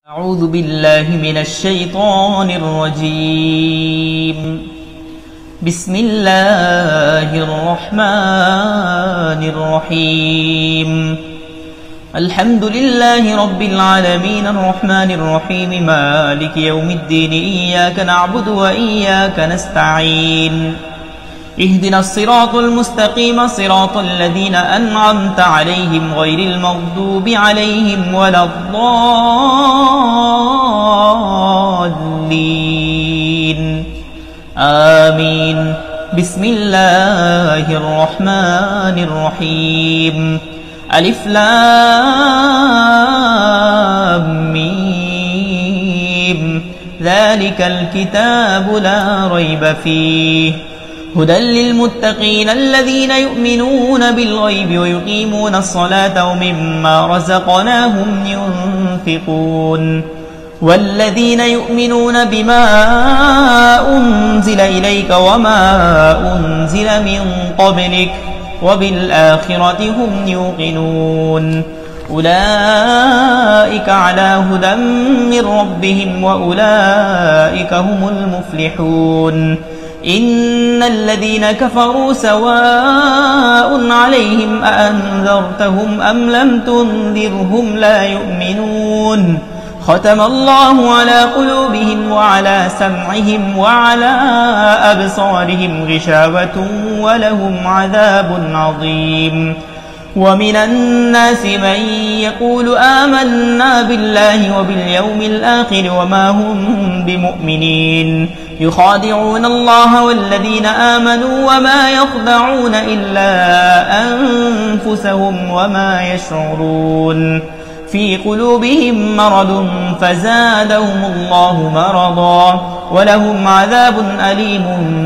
أعوذ بالله من الشيطان الرجيم. بسم الله الرحمن الرحيم. الحمد لله رب العالمين الرحمن الرحيم مالك يوم الدين إياك نعبد وإياك نستعين. اهدنا الصراط المستقيم صراط الذين أنعمت عليهم غير المغضوب عليهم ولا الضالين آمين. بسم الله الرحمن الرحيم. ألف لام ميم. ذلك الكتاب لا ريب فيه هدى للمتقين الذين يؤمنون بالغيب ويقيمون الصلاة ومما رزقناهم ينفقون والذين يؤمنون بما أنزل إليك وما أنزل من قبلك وبالآخرة هم يوقنون أولئك على هدى من ربهم وأولئك هم المفلحون. إن الذين كفروا سواء عليهم أأنذرتهم أم لم تنذرهم لا يؤمنون. ختم الله على قلوبهم وعلى سمعهم وعلى أبصارهم غشاوة ولهم عذاب عظيم. ومن الناس من يقول آمنا بالله وباليوم الآخر وما هم بمؤمنين يخادعون الله والذين آمنوا وما يخدعون إلا أنفسهم وما يشعرون. في قلوبهم مرض فزادهم الله مرضا ولهم عذاب أليم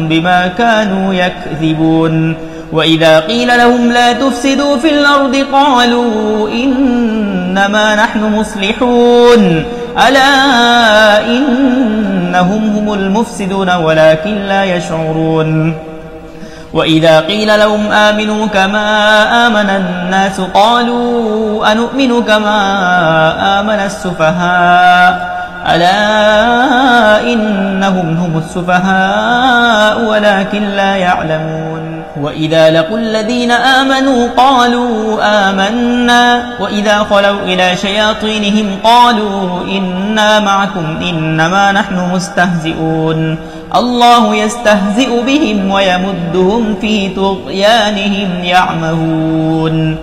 بما كانوا يكذبون. وإذا قيل لهم لا تفسدوا في الأرض قالوا إنما نحن مصلحون ألا إنهم هم المفسدون ولكن لا يشعرون. وإذا قيل لهم آمنوا كما آمن الناس قالوا أنؤمن كما آمن السفهاء ألا إنهم هم السفهاء ولكن لا يعلمون. وإذا لقوا الذين آمنوا قالوا آمنا وإذا خلوا إلى شياطينهم قالوا إنا معكم إنما نحن مستهزئون. الله يستهزئ بهم ويمدهم في طغيانهم يعمهون.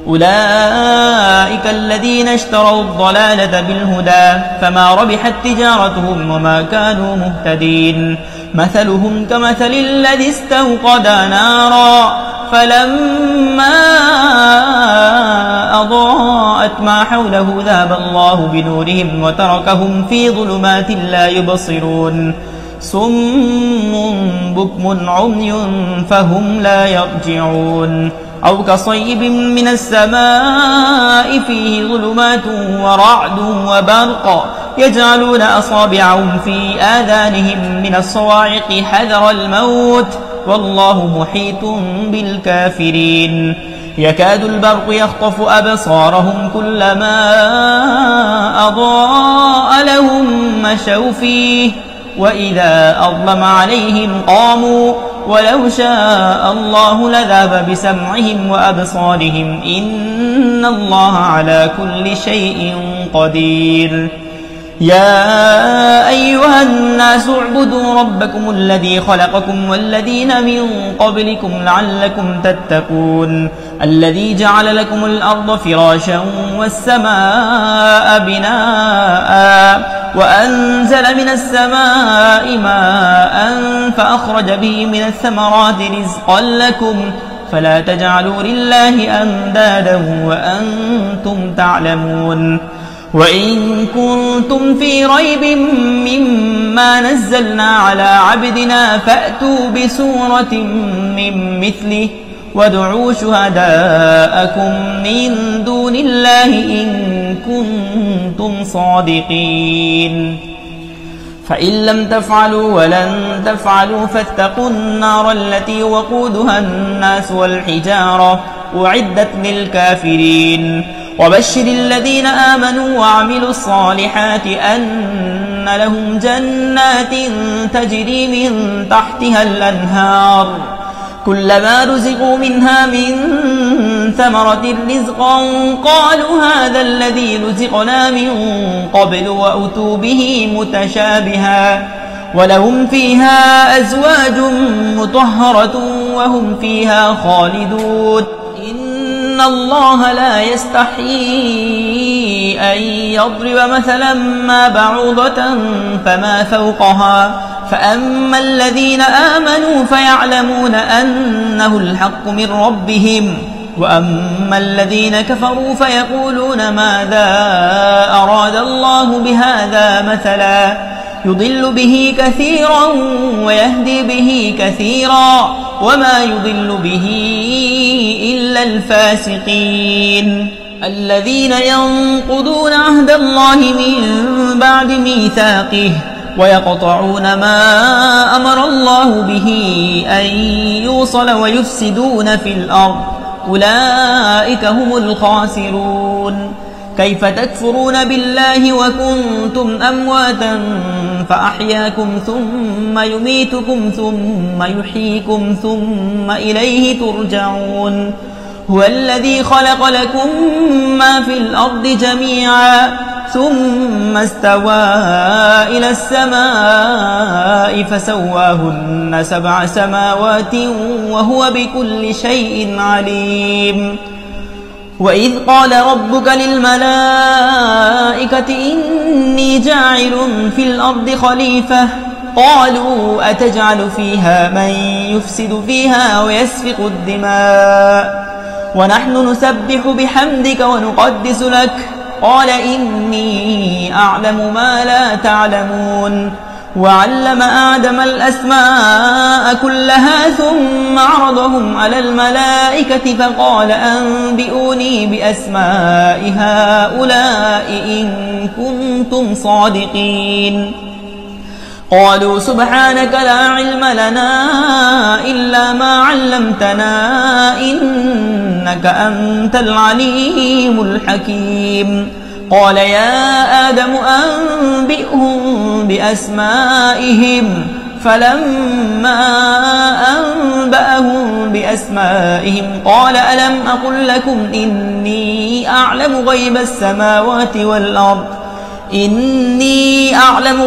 أولئك الذين اشتروا الضلالة بالهدى فما ربحت تجارتهم وما كانوا مهتدين. مثلهم كمثل الذي استوقد نارا فلما أضاءت ما حوله ذهب الله بنورهم وتركهم في ظلمات لا يبصرون. صم بكم عمي فهم لا يرجعون. أو كصيب من السماء فيه ظلمات ورعد وبرق يجعلون أصابعهم في آذانهم من الصواعق حذر الموت والله محيط بالكافرين. يكاد البرق يخطف أبصارهم كلما أضاء لهم مشوا فيه وإذا أظلم عليهم قاموا ولو شاء الله لذهب بسمعهم وأبصارهم إن الله على كل شيء قدير. يا أيها الناس اعبدوا ربكم الذي خلقكم والذين من قبلكم لعلكم تتقون. الذي جعل لكم الأرض فراشا والسماء بناء وأنزل من السماء ماء فأخرج به من الثمرات رزقا لكم فلا تجعلوا لله أندادا وأنتم تعلمون. وإن كنتم في ريب مما نزلنا على عبدنا فأتوا بسورة من مثله وادعوا شهداءكم من دون الله إن كنتم صادقين. فإن لم تفعلوا ولن تفعلوا فاتقوا النار التي وقودها الناس والحجارة أعدت للكافرين. وبشر الذين آمنوا وعملوا الصالحات أن لهم جنات تجري من تحتها الأنهار كلما رزقوا منها من ثمرة رزقا قالوا هذا الذي رزقنا من قبل وأتوا به متشابها ولهم فيها أزواج مطهرة وهم فيها خالدون إن الله لا يستحيي أن يضرب مثلا ما بعوضة فما فوقها فأما الذين آمنوا فيعلمون أنه الحق من ربهم وأما الذين كفروا فيقولون ماذا أراد الله بهذا مثلا يضل به كثيرا ويهدي به كثيرا وما يضل به إلا الفاسقين الذين ينقضون عهد الله من بعد ميثاقه ويقطعون ما أمر الله به أن يوصل ويفسدون في الأرض أولئك هم الخاسرون كيف تكفرون بالله وكنتم أمواتا فأحياكم ثم يميتكم ثم يحييكم ثم إليه ترجعون هو الذي خلق لكم ما في الأرض جميعا ثم استوى إلى السماء فسواهن 7 سماوات وهو بكل شيء عليم وإذ قال ربك للملائكة إني جاعل في الأرض خليفة قالوا أتجعل فيها من يفسد فيها ويسفك الدماء ونحن نسبح بحمدك ونقدس لك قال إني أعلم ما لا تعلمون وعلم آدم الأسماء كلها ثم عرضهم على الملائكة فقال أنبئوني بأسماء هؤلاء إن كنتم صادقين قالوا سبحانك لا علم لنا إلا ما علمتنا إنك أنت العليم الحكيم قال يا آدم أنبئهم بأسمائهم فلما أنبأهم بأسمائهم قال ألم أقل لكم إني أعلم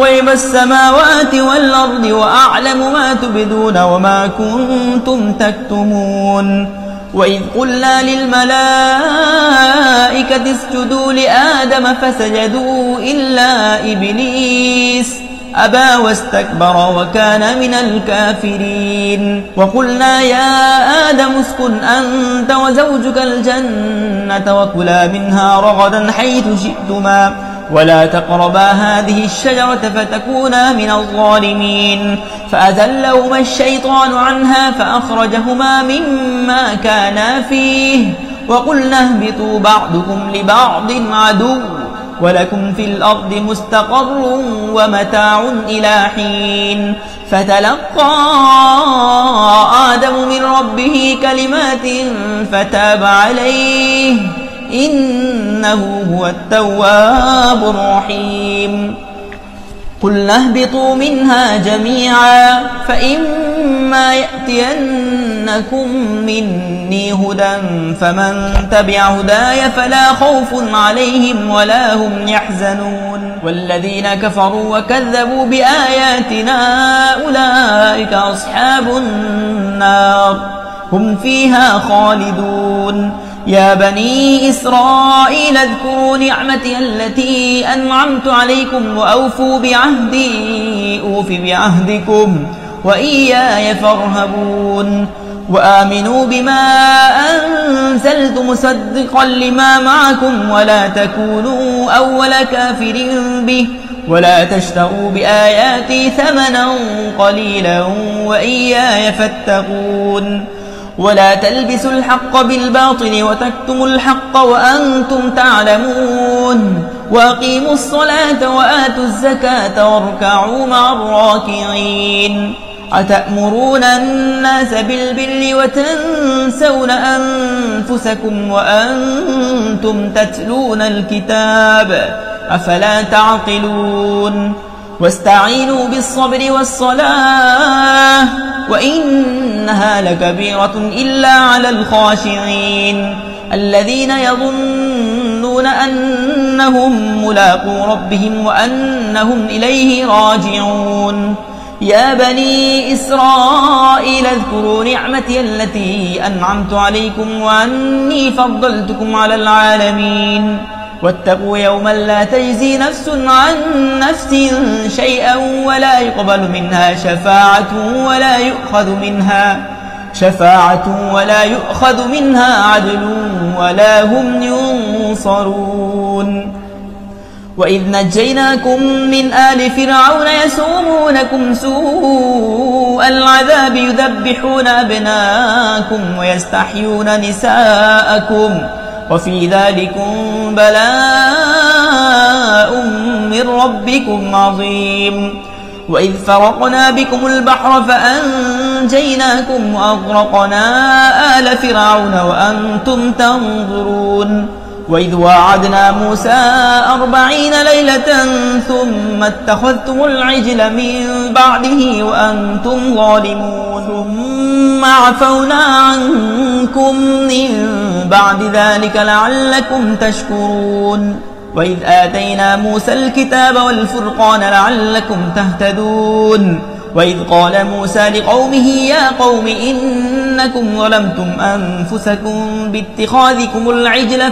غيب السماوات والأرض وأعلم ما تبدون وما كنتم تكتمون وإذ قلنا للملائكة اسجدوا لآدم فسجدوا إلا إبليس أبى واستكبر وكان من الكافرين وقلنا يا آدم اسكن أنت وزوجك الجنة وكلا منها رغدا حيث شئتما ولا تقربا هذه الشجرة فتكونا من الظالمين فأذلهما الشيطان عنها فأخرجهما مما كانا فيه وقلنا اهبطوا بعضكم لبعض عدو ولكم في الأرض مستقر ومتاع إلى حين فتلقى آدم من ربه كلمات فتاب عليه إنه هو التواب الرحيم قلنا اهبطوا منها جميعا فإما يأتينكم مني هدى فمن تبع هداي فلا خوف عليهم ولا هم يحزنون والذين كفروا وكذبوا بآياتنا أولئك أصحاب النار هم فيها خالدون يا بني إسرائيل اذكروا نعمتي التي أنعمت عليكم وأوفوا بعهدي أوف بعهدكم وإياي فارهبون وآمنوا بما أنزلت مصدقا لما معكم ولا تكونوا أول كافر به ولا تشتروا بآياتي ثمنا قليلا وإياي فاتقون ولا تلبسوا الحق بالباطل وتكتموا الحق وأنتم تعلمون وأقيموا الصلاة وآتوا الزكاة واركعوا مع الراكعين أتأمرون الناس بالبر وتنسون أنفسكم وأنتم تتلون الكتاب أفلا تعقلون واستعينوا بالصبر والصلاة وإنها لكبيرة إلا على الخاشعين الذين يظنون أنهم ملاقو ربهم وأنهم إليه راجعون يا بني إسرائيل اذكروا نعمتي التي أنعمت عليكم وأني فضلتكم على العالمين واتقوا يوما لا تجزي نفس عن نفس شيئا ولا يقبل منها شفاعة ولا يؤخذ منها عدل ولا هم ينصرون وإذ نجيناكم من آل فرعون يسومونكم سوء العذاب يذبحون أبناءكم ويستحيون نساءكم وفي ذلكم بلاء من ربكم عظيم وإذ فرقنا بكم البحر فأنجيناكم وأغرقنا آل فرعون وأنتم تنظرون وإذ واعدنا موسى 40 ليلة ثم اتخذتم العجل من بعده وأنتم ظالمون ثم عفونا عنكم من بعد ذلك لعلكم تشكرون وإذ آتينا موسى الكتاب والفرقان لعلكم تهتدون وإذ قال موسى لقومه يا قوم إنكم ظلمتم أنفسكم باتخاذكم العجل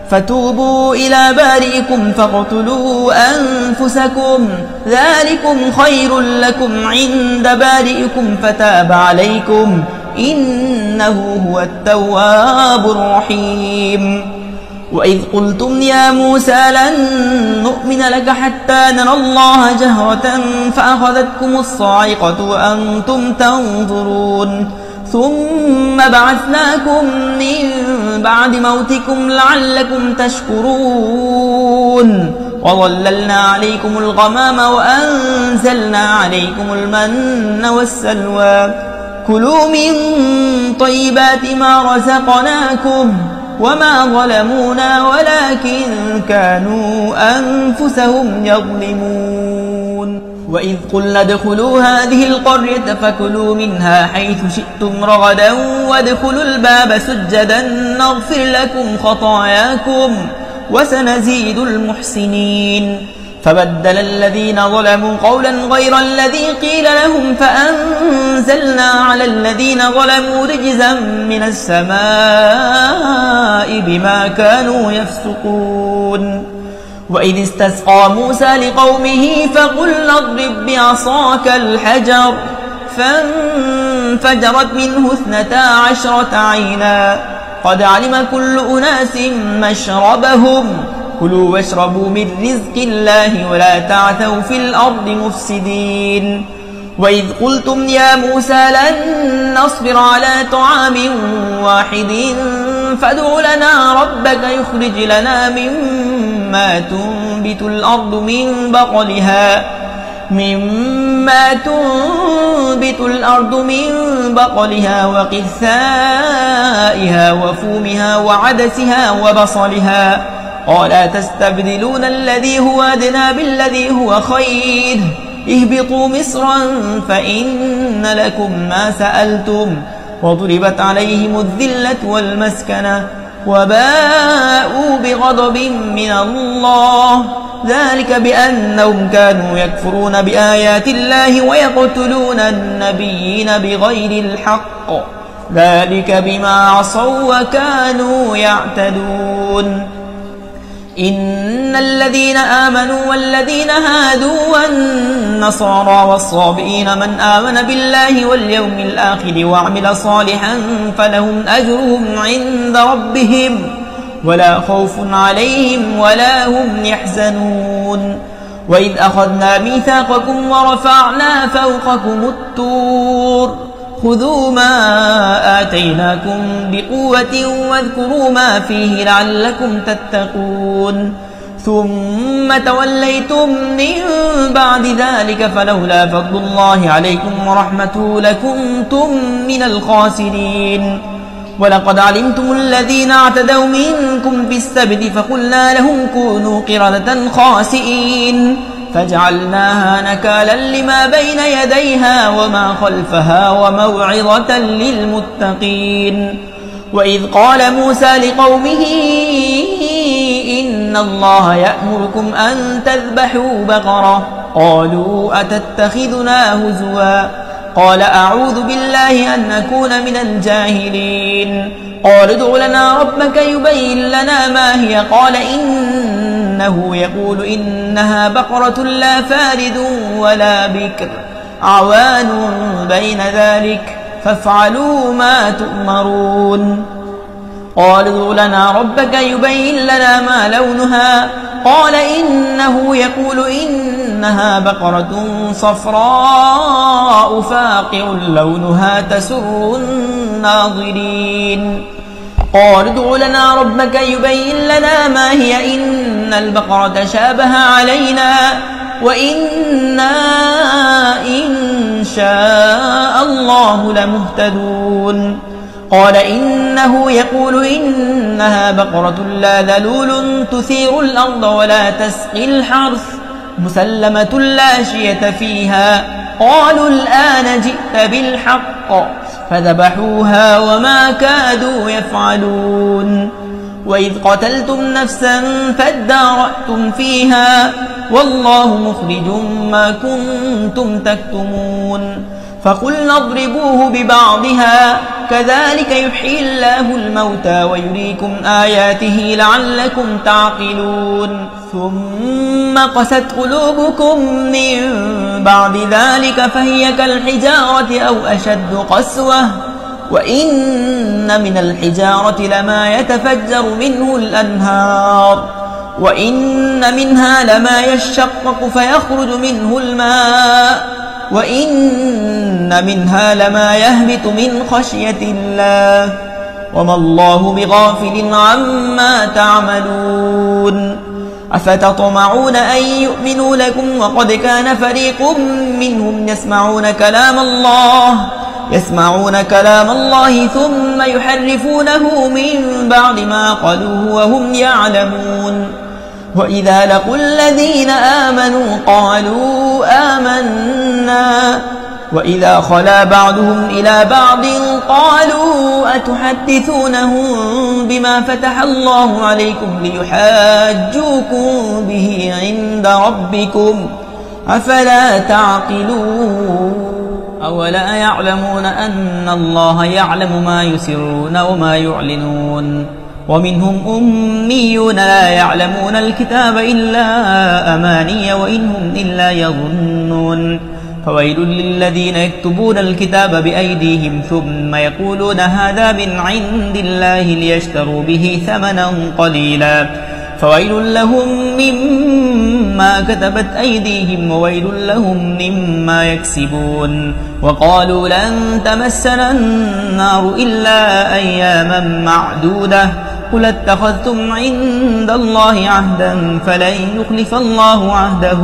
فتوبوا إلى بارئكم فاقتلوا أنفسكم ذلكم خير لكم عند بارئكم فتاب عليكم إنه هو التواب الرحيم وإذ قلتم يا موسى لن نؤمن لك حتى نرى الله جهرة فأخذتكم الصاعقة وأنتم تنظرون ثم بعثناكم من بعد موتكم لعلكم تشكرون وظللنا عليكم الغمام وأنزلنا عليكم المن والسلوى كلوا من طيبات ما رزقناكم وما ظلمونا ولكن كانوا أنفسهم يظلمون وإذ قلنا ادخلوا هذه القرية فكلوا منها حيث شئتم رغدا وادخلوا الباب سجدا نغفر لكم خطاياكم وسنزيد المحسنين فبدل الذين ظلموا قولا غير الذي قيل لهم فأنزلنا على الذين ظلموا رجزا من السماء بما كانوا يفسقون وإذ استسقى موسى لقومه فقلنا اضرب بعصاك الحجر فانفجرت منه 12 عينا قد علم كل أناس مشربهم كلوا واشربوا من رزق الله ولا تعثوا في الأرض مفسدين وإذ قلتم يا موسى لن نصبر على طعام واحد فادع لنا ربك يخرج لنا مما تنبت الأرض من بقلها وقثائها وفومها وعدسها وبصلها قال تستبدلون الذي هو أدنى بالذي هو خير اهبطوا مصرا فإن لكم ما سألتم وضربت عليهم الذلة والمسكنة وباءوا بغضب من الله ذلك بأنهم كانوا يكفرون بآيات الله ويقتلون النبيين بغير الحق ذلك بما عصوا وكانوا يعتدون إن الذين آمنوا والذين هادوا والنصارى والصابئين من آمن بالله واليوم الآخر وعمل صالحا فلهم أجرهم عند ربهم ولا خوف عليهم ولا هم يحزنون وإذ أخذنا ميثاقكم ورفعنا فوقكم الطور خذوا ما آتيناكم بقوة واذكروا ما فيه لعلكم تتقون ثم توليتم من بعد ذلك فلولا فضل الله عليكم ورحمته لكنتم من الخاسرين. ولقد علمتم الذين اعتدوا منكم في السبت فقلنا لهم كونوا قردة خاسئين فجعلناها نكالا لما بين يديها وما خلفها وموعظة للمتقين. وإذ قال موسى لقومه إن الله يأمركم أن تذبحوا بقرة قالوا أتتخذنا هزوا قال أعوذ بالله أن نكون من الجاهلين. قال ادع لنا ربك يبين لنا ما هي قال إنه يقول إنها بقرة لا فارد ولا بكر عوان بين ذلك فافعلوا ما تؤمرون. قال ادع لنا ربك يبين لنا ما لونها قال إنه يقول إنها بقرة صفراء فاقع لونها تسر الناظرين. قال ادع لنا ربك يبين لنا ما هي إن البقرة شابه علينا وإنا إن شاء الله لمهتدون. قال إنه يقول إنها بقرة لا ذلول تثير الأرض ولا تسقي الحرث مسلمة لا شية فيها قالوا الآن جئت بالحق فذبحوها وما كادوا يفعلون. وإذ قتلتم نفسا فادارأتم فيها والله مخرج ما كنتم تكتمون. فقلنا اضربوه ببعضها كذلك يحيي الله الموتى ويريكم آياته لعلكم تعقلون. ثم قست قلوبكم من بعد ذلك فهي كالحجارة أو أشد قسوة وإن من الحجارة لما يتفجر منه الأنهار وإن منها لما يشقق فيخرج منه الماء وإن منها لما يهبط من خشية الله وما الله بغافل عما تعملون. أفتطمعون أن يؤمنوا لكم وقد كان فريق منهم يسمعون كلام الله ثم يحرفونه من بعد ما قالوه وهم يعلمون. وإذا لقوا الذين آمنوا قالوا آمنا وإذا خلا بعضهم إلى بعض قالوا أتحدثونهم بما فتح الله عليكم ليحاجوكم به عند ربكم أفلا تعقلون. أولا يعلمون أن الله يعلم ما يسرون وما يعلنون. ومنهم أميون لا يعلمون الكتاب إلا أماني وإن هم إلا يظنون. فويل للذين يكتبون الكتاب بأيديهم ثم يقولون هذا من عند الله ليشتروا به ثمنا قليلا فويل لهم مما كتبت أيديهم وويل لهم مما يكسبون. وقالوا لن تمسنا النار إلا أياما معدودة قل اتخذتم عند الله عهدا فلن يخلف الله عهده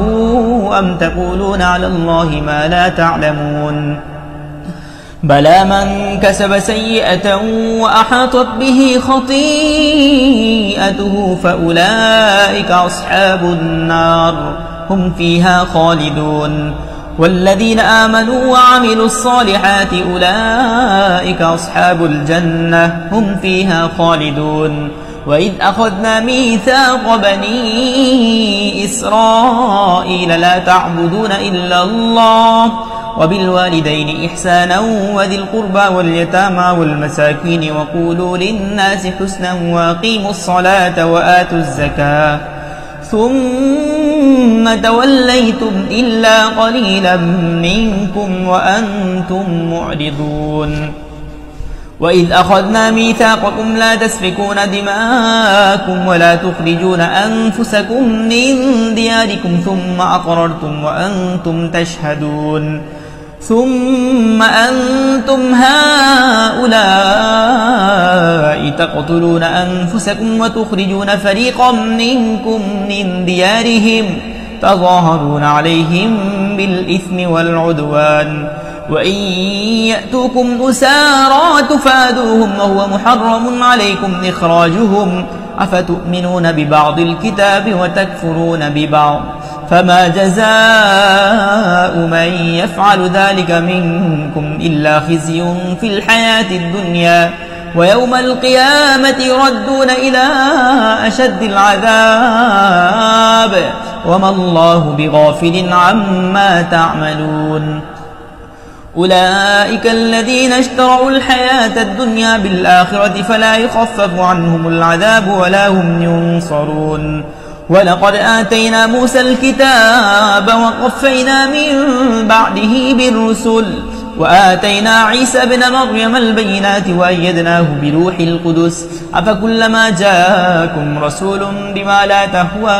أم تقولون على الله ما لا تعلمون. بلى من كسب سيئة وأحاطت به خطيئته فأولئك أصحاب النار هم فيها خالدون. والذين آمنوا وعملوا الصالحات أولئك أصحاب الجنة هم فيها خالدون. وإذ أخذنا ميثاق بني إسرائيل لا تعبدون إلا الله وبالوالدين إحسانا وذي القربى واليتامى والمساكين وقولوا للناس حسنا وأقيموا الصلاة وآتوا الزكاة ثم توليتم إلا قليلا منكم وأنتم معرضون. وإذ أخذنا ميثاقكم لا تسفكون دماءكم ولا تخرجون أنفسكم من دياركم ثم أقررتم وأنتم تشهدون. ثم أنتم هؤلاء تقتلون أنفسكم وتخرجون فريقا منكم من ديارهم تظاهرون عليهم بالإثم والعدوان وإن يأتوكم أسارى تفادوهم وهو محرم عليكم إخراجهم أفتؤمنون ببعض الكتاب وتكفرون ببعض فما جزاء من يفعل ذلك منكم إلا خزي في الحياة الدنيا ويوم القيامة يردون إلى أشد العذاب وما الله بغافل عما تعملون أولئك الذين اشتروا الحياة الدنيا بالآخرة فلا يخفف عنهم العذاب ولا هم ينصرون ولقد آتينا موسى الكتاب وقفينا من بعده بالرسل وآتينا عيسى بن مريم البينات وأيدناه بروح القدس أفكلما جاءكم رسول بما لا تهوى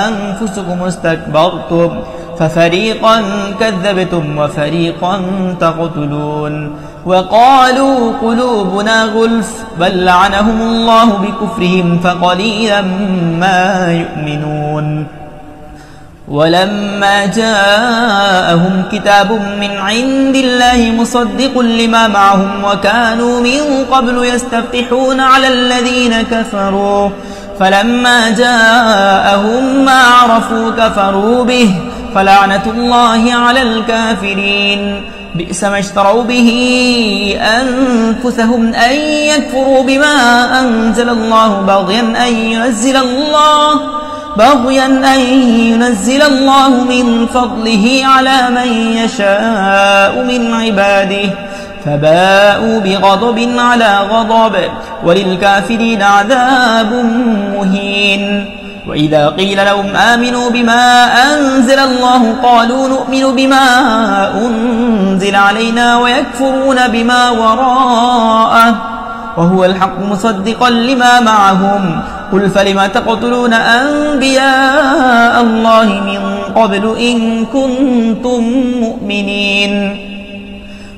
أنفسكم استكبرتم ففريقا كذبتم وفريقا تقتلون وقالوا قلوبنا غلف بل لعنهم الله بكفرهم فقليلا ما يؤمنون ولما جاءهم كتاب من عند الله مصدق لما معهم وكانوا من قبل يستفتحون على الذين كفروا فلما جاءهم ما عرفوا كفروا به فلعنة الله على الكافرين بئس ما اشتروا به أنفسهم أن يكفروا بما أنزل الله بغيا أن ينزل الله من فضله على من يشاء من عباده فباءوا بغضب على غضب وللكافرين عذاب مهين وإذا قيل لهم آمنوا بما أنزل الله قالوا نؤمن بما أنزل علينا ويكفرون بما وراءه وهو الحق مصدقا لما معهم قل فلم تقتلون أنبياء الله من قبل إن كنتم مؤمنين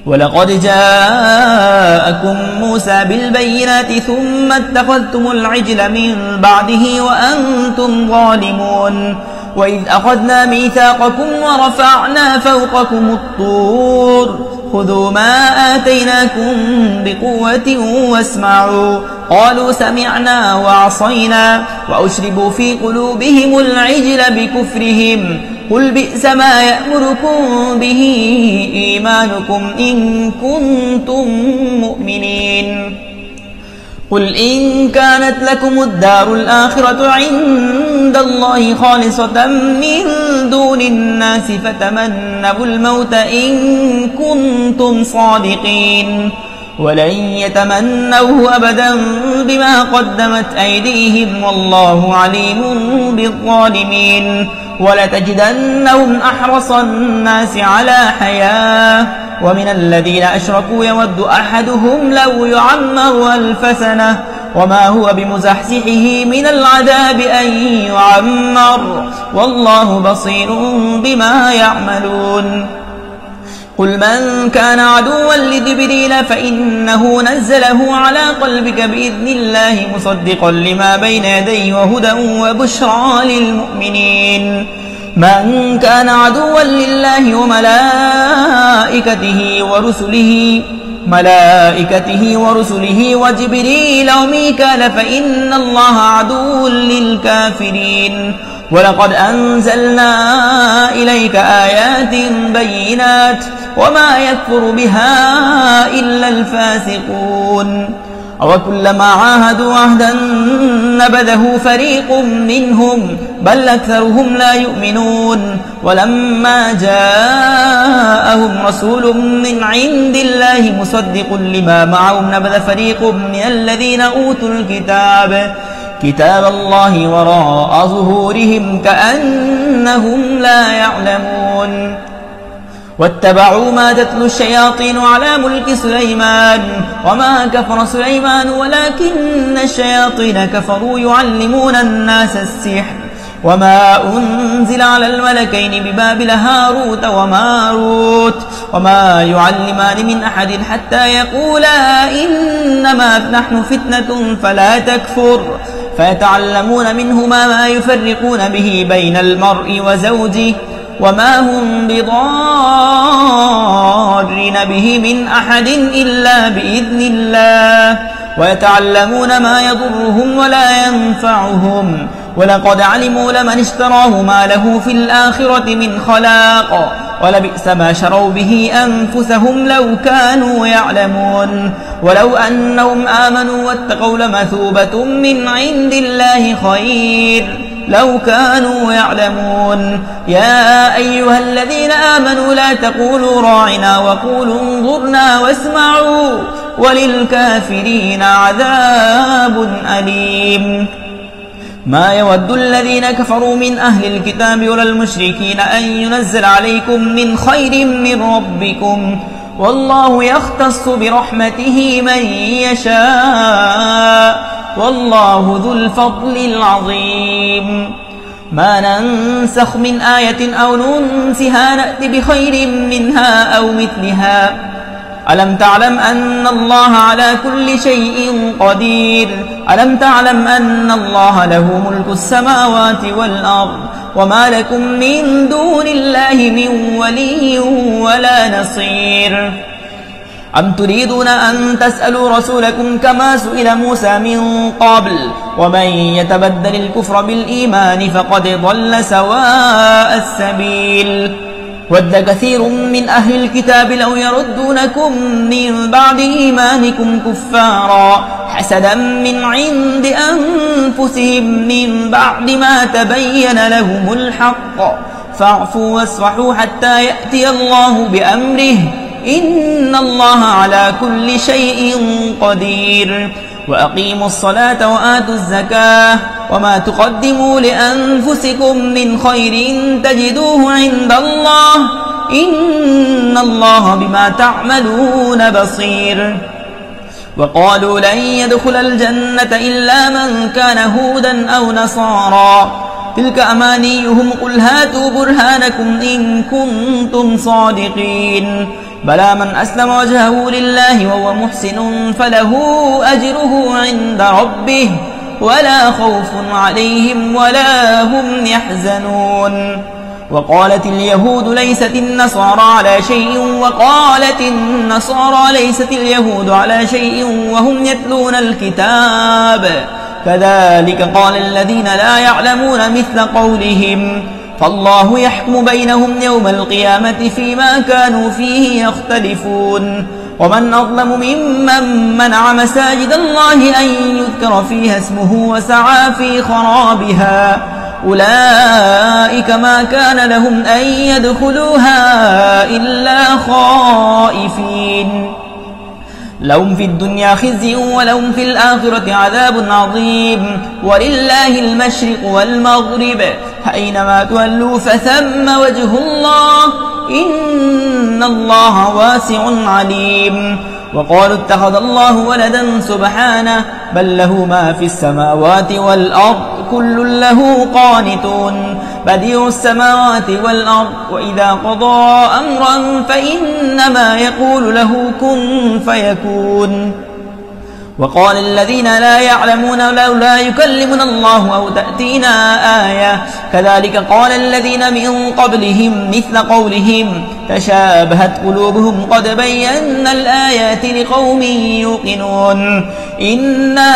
ولقد جاءكم موسى بالبينات ثم اتخذتم العجل من بعده وأنتم ظالمون وإذ أخذنا ميثاقكم ورفعنا فوقكم الطور خذوا ما آتيناكم بقوة واسمعوا قالوا سمعنا وعصينا وأشربوا في قلوبهم العجل بكفرهم قل بئس ما يأمركم به إيمانكم إن كنتم مؤمنين قل إن كانت لكم الدار الآخرة عند الله خالصة من دون الناس فتمنوا الموت إن كنتم صادقين ولن يتمنوه أبدا بما قدمت أيديهم والله عليم بالظالمين ولتجدنهم أحرص الناس على حياة ومن الذين أشركوا يود أحدهم لو يعمر 1000 سنة وما هو بمزحزحه من العذاب أن يعمر والله بصير بما يعملون قل من كان عدوا لجبريل فإنه نزله على قلبك بإذن الله مصدقا لما بين يديه وهدى وبشرى للمؤمنين من كان عدوا لله وملائكته ورسله وجبريل وميكال فإن الله عدو للكافرين ولقد أنزلنا إليك آيات بينات وما يكفر بها إلا الفاسقون أوكلما عاهدوا عهدا نبذه فريق منهم بل أكثرهم لا يؤمنون ولما جاءهم رسول من عند الله مصدق لما معهم نبذ فريق من الذين أوتوا كتاب الله وراء ظهورهم كأنهم لا يعلمون واتبعوا ما تتلو الشياطين على ملك سليمان وما كفر سليمان ولكن الشياطين كفروا يعلمون الناس السحر وما أنزل على الملكين ببابل هاروت وماروت وما يعلمان من أحد حتى يقولا إنما نحن فتنة فلا تكفر فيتعلمون منهما ما يفرقون به بين المرء وزوجه وما هم بضارين به من أحد إلا بإذن الله ويتعلمون ما يضرهم ولا ينفعهم ولقد علموا لمن اشتراه ما له في الآخرة من خلاق ولبئس ما شروا به أنفسهم لو كانوا يعلمون ولو أنهم آمنوا واتقوا لمثوبة من عند الله خير لو كانوا يعلمون يا أيها الذين آمنوا لا تقولوا راعنا وقولوا انظرنا واسمعوا وللكافرين عذاب أليم ما يود الذين كفروا من أهل الكتاب ولا المشركين أن ينزل عليكم من خير من ربكم والله يختص برحمته من يشاء والله ذو الفضل العظيم ما ننسخ من آية أو ننسها نأت بخير منها أو مثلها ألم تعلم أن الله على كل شيء قدير ألم تعلم أن الله له ملك السماوات والأرض وما لكم من دون الله من ولي ولا نصير أم تريدون أن تسألوا رسولكم كما سئل موسى من قبل ومن يتبدل الكفر بالإيمان فقد ضل سواء السبيل ود كثير من أهل الكتاب لو يردونكم من بعد إيمانكم كفارا حسدا من عند أنفسهم من بعد ما تبين لهم الحق فاعفوا واصفحوا حتى يأتي الله بأمره إن الله على كل شيء قدير وأقيموا الصلاة وآتوا الزكاة وما تقدموا لأنفسكم من خير تجدوه عند الله إن الله بما تعملون بصير وقالوا لن يدخل الجنة إلا من كان هودا أو نصارى تلك أمانيهم قل هاتوا برهانكم إن كنتم صادقين بلى من أسلم وجهه لله وهو محسن فله أجره عند ربه ولا خوف عليهم ولا هم يحزنون وقالت اليهود ليست النصارى على شيء وقالت النصارى ليست اليهود على شيء وهم يتلون الكتاب كذلك قال الذين لا يعلمون مثل قولهم فالله يحكم بينهم يوم القيامة فيما كانوا فيه يختلفون ومن أظلم ممن منع مساجد الله أن يذكر فيها اسمه وسعى في خرابها أولئك ما كان لهم أن يدخلوها إلا خائفين لهم في الدنيا خزي ولهم في الآخرة عذاب عظيم ولله المشرق والمغرب أينما تولوا فثم وجه الله إن الله واسع عليم وقالوا اتخذ الله ولدا سبحانه بل له ما في السماوات والأرض كل له قانتون بديع السماوات والأرض وإذا قضى أمرا فإنما يقول له كن فيكون وقال الذين لا يعلمون لولا يكلمنا الله أو تأتينا آية كذلك قال الذين من قبلهم مثل قولهم تشابهت قلوبهم قد بينا الآيات لقوم يوقنون إنا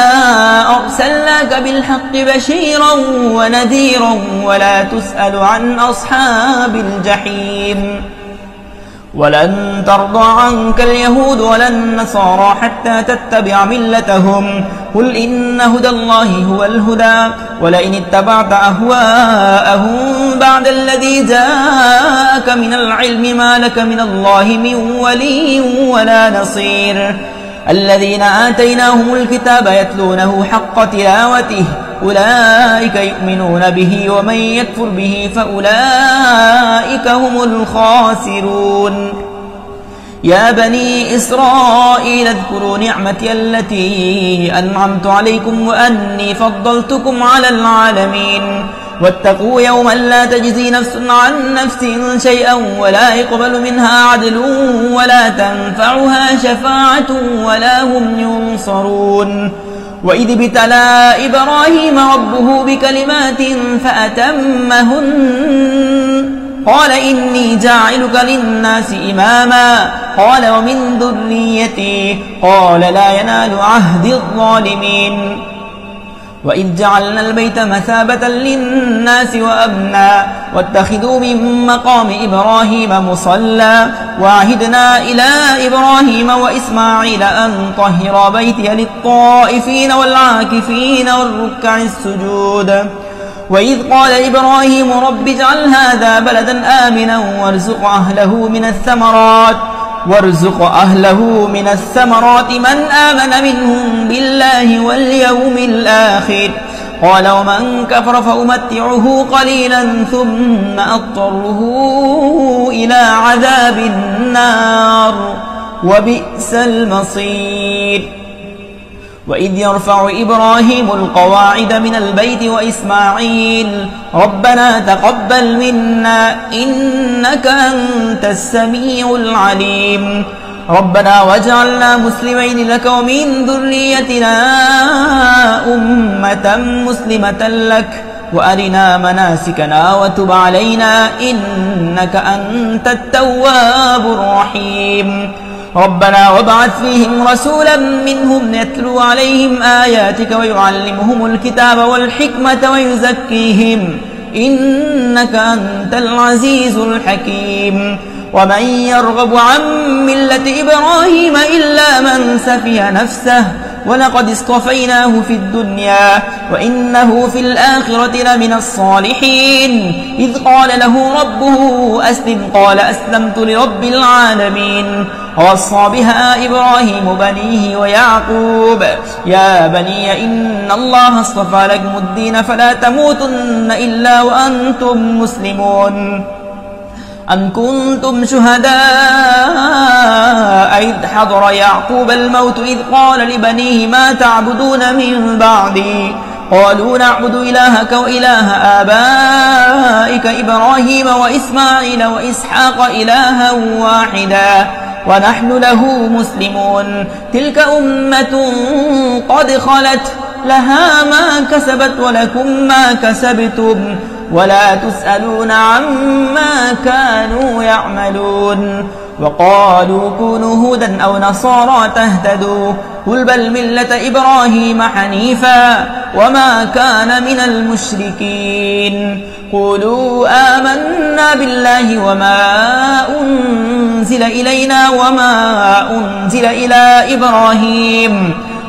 أرسلناك بالحق بشيرا ونذيرا ولا تسأل عن أصحاب الجحيم ولن ترضى عنك اليهود ولا النصارى حتى تتبع ملتهم قل إن هدى الله هو الهدى ولئن اتبعت أهواءهم بعد الذي جاءك من العلم ما لك من الله من ولي ولا نصير الذين آتيناهم الكتاب يتلونه حق تلاوته أولئك يؤمنون به ومن يكفر به فأولئك هم الخاسرون يا بني إسرائيل اذكروا نعمتي التي أنعمت عليكم وأني فضلتكم على العالمين واتقوا يوما لا تجزي نفس عن نفس شيئا ولا يقبل منها عدل ولا تنفعها شفاعة ولا هم ينصرون وإذ ابتلى إبراهيم ربه بكلمات فأتمهن قال إني جاعلك للناس إماما قال ومن ذريتي قال لا ينال عهد الظالمين وإذ جعلنا البيت مثابة للناس وأمنا واتخذوا من مقام إبراهيم مصلى وعهدنا إلى إبراهيم وإسماعيل أن طهر بيتي للطائفين والعاكفين والركع السجود وإذ قال إبراهيم رب اجعل هذا بلدا آمنا وارزق أهله من الثمرات من آمن منهم بالله واليوم الآخر قال ومن كفر فأمتعه قليلا ثم أضطره إلى عذاب النار وبئس المصير وإذ يرفع إبراهيم القواعد من البيت وإسماعيل ربنا تقبل منا إنك أنت السميع العليم ربنا واجعلنا مسلمين لك ومن ذريتنا أمة مسلمة لك وأرنا مناسكنا وتب علينا إنك أنت التواب الرحيم ربنا وابعث فيهم رسولا منهم يتلو عليهم آياتك ويعلمهم الكتاب والحكمة ويزكيهم إنك أنت العزيز الحكيم ومن يرغب عن ملة إبراهيم إلا من سفي نفسه ولقد اصطفيناه في الدنيا وإنه في الآخرة لمن الصالحين إذ قال له ربه أسلم قال أسلمت لرب العالمين ووصى بها إبراهيم بنيه ويعقوب يا بني إن الله اصطفى لكم الدين فلا تموتن إلا وأنتم مسلمون أم كنتم شهداء إذ حضر يعقوب الموت إذ قال لبنيه ما تعبدون من بعدي قالوا نعبد إلهك وإله آبائك إبراهيم وإسماعيل وإسحاق إلها واحدا ونحن له مسلمون تلك أمة قد خلت لها ما كسبت ولكم ما كسبتم ولا تسألون عما كانوا يعملون وقالوا كونوا هودا أو نصارى تهتدوا قل بل ملة إبراهيم حنيفا وما كان من المشركين قولوا آمنا بالله وما أنزل إلينا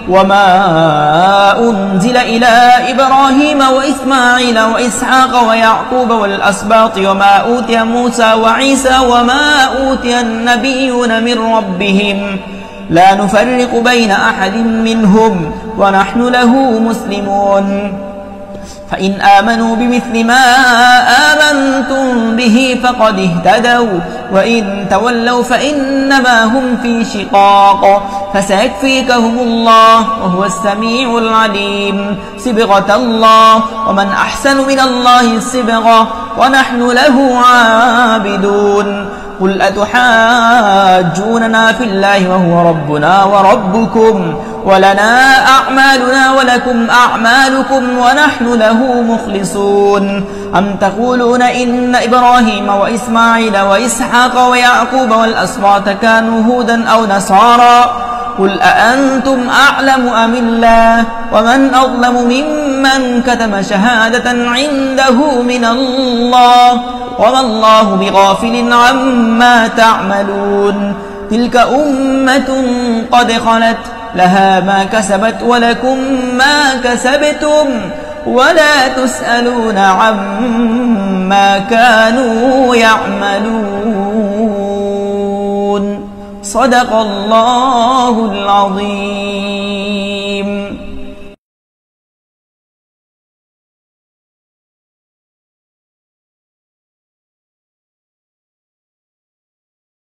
وما أنزل إلى إبراهيم وإسماعيل وإسحاق ويعقوب والأسباط وما أوتي موسى وعيسى وما أوتي النبيون من ربهم لا نفرق بين أحد منهم ونحن له مسلمون فإن آمنوا بمثل ما آمنتم به فقد اهتدوا وإن تولوا فإنما هم في شقاق فسيكفيكهم الله وهو السميع العليم صبغة الله ومن أحسن من الله صبغة ونحن له عابدون قل أتحاجوننا في الله وهو ربنا وربكم ولنا أعمالنا ولكم أعمالكم ونحن له مخلصون أم تقولون إن إبراهيم وإسماعيل وإسحاق ويعقوب والأسباط كانوا هودا أو نصارى قل أأنتم أعلم أم الله ومن أظلم ممن كتم شهادة عنده من الله وما الله بغافل عما تعملون تلك أمة قد خلت لها ما كسبت ولكم ما كسبتم ولا تسألون عما كانوا يعملون صدق الله العظيم.